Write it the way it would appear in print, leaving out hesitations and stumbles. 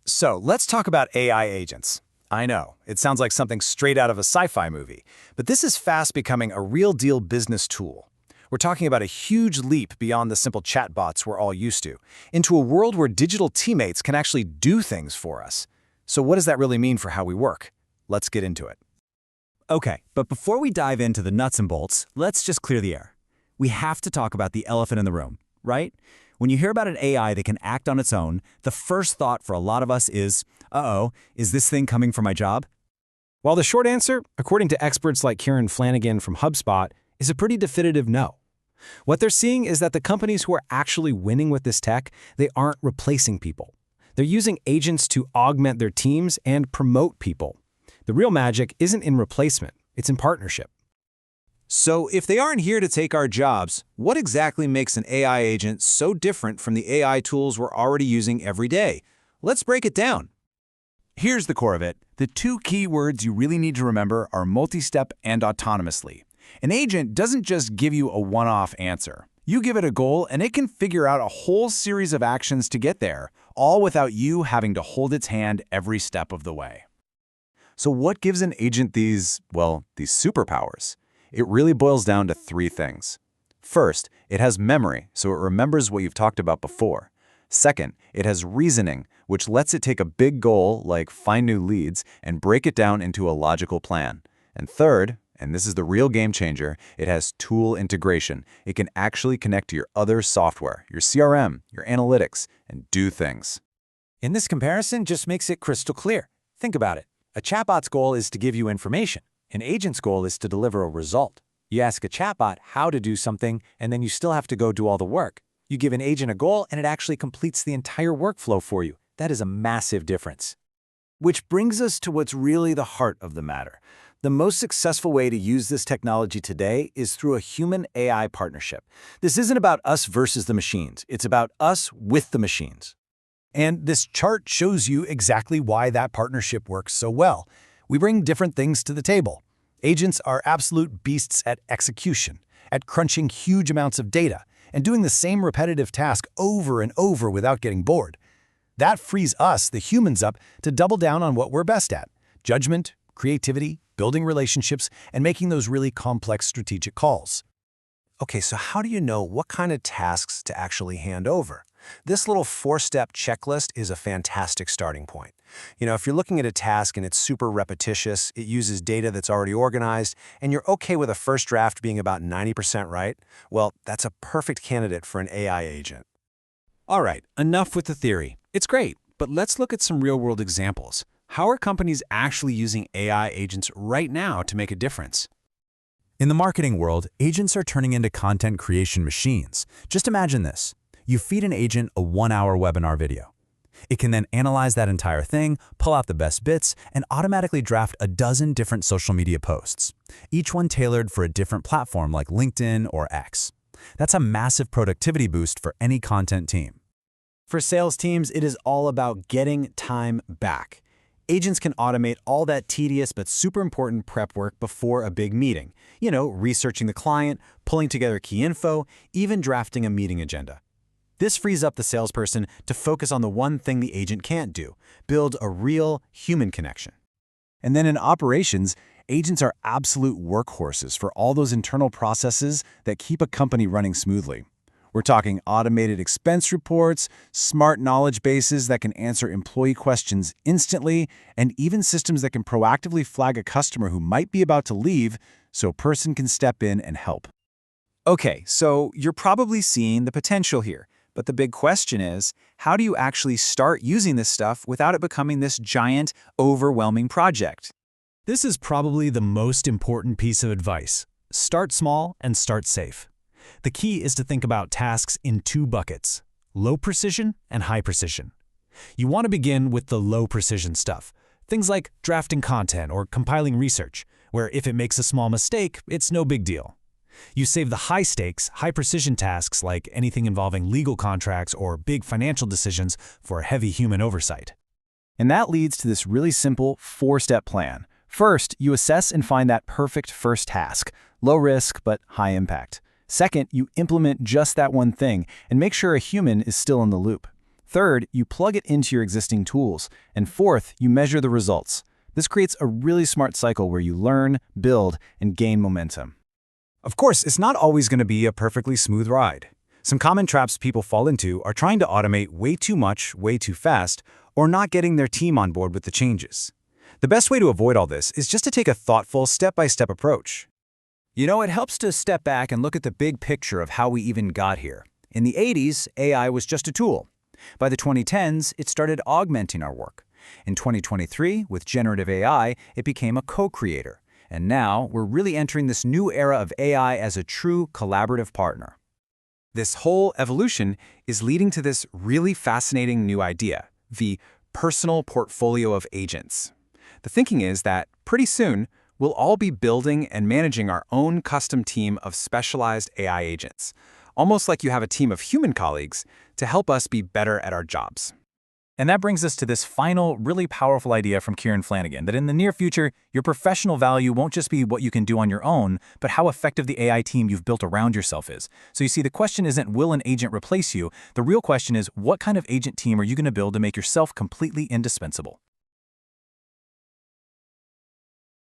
So let's talk about AI agents. I know, it sounds like something straight out of a sci-fi movie, but this is fast becoming a real-deal business tool. We're talking about a huge leap beyond the simple chatbots we're all used to, into a world where digital teammates can actually do things for us. So what does that really mean for how we work? Let's get into it. Okay, but before we dive into the nuts and bolts, let's just clear the air. We have to talk about the elephant in the room, right? When you hear about an AI that can act on its own, the first thought for a lot of us is, uh-oh, is this thing coming for my job? While the short answer, according to experts like Kieran Flanagan from HubSpot, is a pretty definitive no. What they're seeing is that the companies who are actually winning with this tech, they aren't replacing people. They're using agents to augment their teams and promote people. The real magic isn't in replacement, it's in partnership. So if they aren't here to take our jobs, what exactly makes an AI agent so different from the AI tools we're already using every day? Let's break it down. Here's the core of it. The two key words you really need to remember are multi-step and autonomously. An agent doesn't just give you a one-off answer. You give it a goal and it can figure out a whole series of actions to get there, all without you having to hold its hand every step of the way. So what gives an agent these superpowers? It really boils down to three things. First, it has memory, so it remembers what you've talked about before. Second, it has reasoning, which lets it take a big goal, like find new leads, and break it down into a logical plan. And third, and this is the real game changer, it has tool integration. It can actually connect to your other software, your CRM, your analytics, and do things. And this comparison just makes it crystal clear. Think about it. A chatbot's goal is to give you information. An agent's goal is to deliver a result. You ask a chatbot how to do something, and then you still have to go do all the work. You give an agent a goal, and it actually completes the entire workflow for you. That is a massive difference. Which brings us to what's really the heart of the matter. The most successful way to use this technology today is through a human-AI partnership. This isn't about us versus the machines. It's about us with the machines. And this chart shows you exactly why that partnership works so well. We bring different things to the table. Agents are absolute beasts at execution, at crunching huge amounts of data, and doing the same repetitive task over and over without getting bored. That frees us, the humans, up to double down on what we're best at: judgment, creativity, building relationships, and making those really complex strategic calls. Okay, so how do you know what kind of tasks to actually hand over? This little four-step checklist is a fantastic starting point. If you're looking at a task and it's super repetitious, it uses data that's already organized, and you're okay with a first draft being about 90% right, well, that's a perfect candidate for an AI agent. All right, enough with the theory. It's great, but let's look at some real-world examples. How are companies actually using AI agents right now to make a difference? In the marketing world, agents are turning into content creation machines. Just imagine this. You feed an agent a 1-hour webinar video. It can then analyze that entire thing, pull out the best bits, and automatically draft a dozen different social media posts, each one tailored for a different platform like LinkedIn or X. That's a massive productivity boost for any content team. For sales teams, it is all about getting time back. Agents can automate all that tedious but super important prep work before a big meeting. Researching the client, pulling together key info, even drafting a meeting agenda. This frees up the salesperson to focus on the one thing the agent can't do: build a real human connection. And then in operations, agents are absolute workhorses for all those internal processes that keep a company running smoothly. We're talking automated expense reports, smart knowledge bases that can answer employee questions instantly, and even systems that can proactively flag a customer who might be about to leave so a person can step in and help. Okay, so you're probably seeing the potential here. But the big question is, how do you actually start using this stuff without it becoming this giant, overwhelming project? This is probably the most important piece of advice. Start small and start safe. The key is to think about tasks in two buckets: low precision and high precision. You want to begin with the low precision stuff, things like drafting content or compiling research, where if it makes a small mistake, it's no big deal. You save the high-stakes, high-precision tasks like anything involving legal contracts or big financial decisions for heavy human oversight. And that leads to this really simple 4-step plan. First, you assess and find that perfect first task, low risk but high impact. Second, you implement just that one thing and make sure a human is still in the loop. Third, you plug it into your existing tools. And fourth, you measure the results. This creates a really smart cycle where you learn, build, and gain momentum. Of course, it's not always going to be a perfectly smooth ride. Some common traps people fall into are trying to automate way too much, way too fast, or not getting their team on board with the changes. The best way to avoid all this is just to take a thoughtful, step-by-step approach. You know, it helps to step back and look at the big picture of how we even got here. In the 80s, AI was just a tool. By the 2010s, it started augmenting our work. In 2023, with generative AI, it became a co-creator. And now, we're really entering this new era of AI as a true collaborative partner. This whole evolution is leading to this really fascinating new idea, the personal portfolio of agents. The thinking is that pretty soon, we'll all be building and managing our own custom team of specialized AI agents, almost like you have a team of human colleagues to help us be better at our jobs. And that brings us to this final, really powerful idea from Kieran Flanagan, that in the near future, your professional value won't just be what you can do on your own, but how effective the AI team you've built around yourself is. So you see, the question isn't, will an agent replace you? The real question is, what kind of agent team are you going to build to make yourself completely indispensable?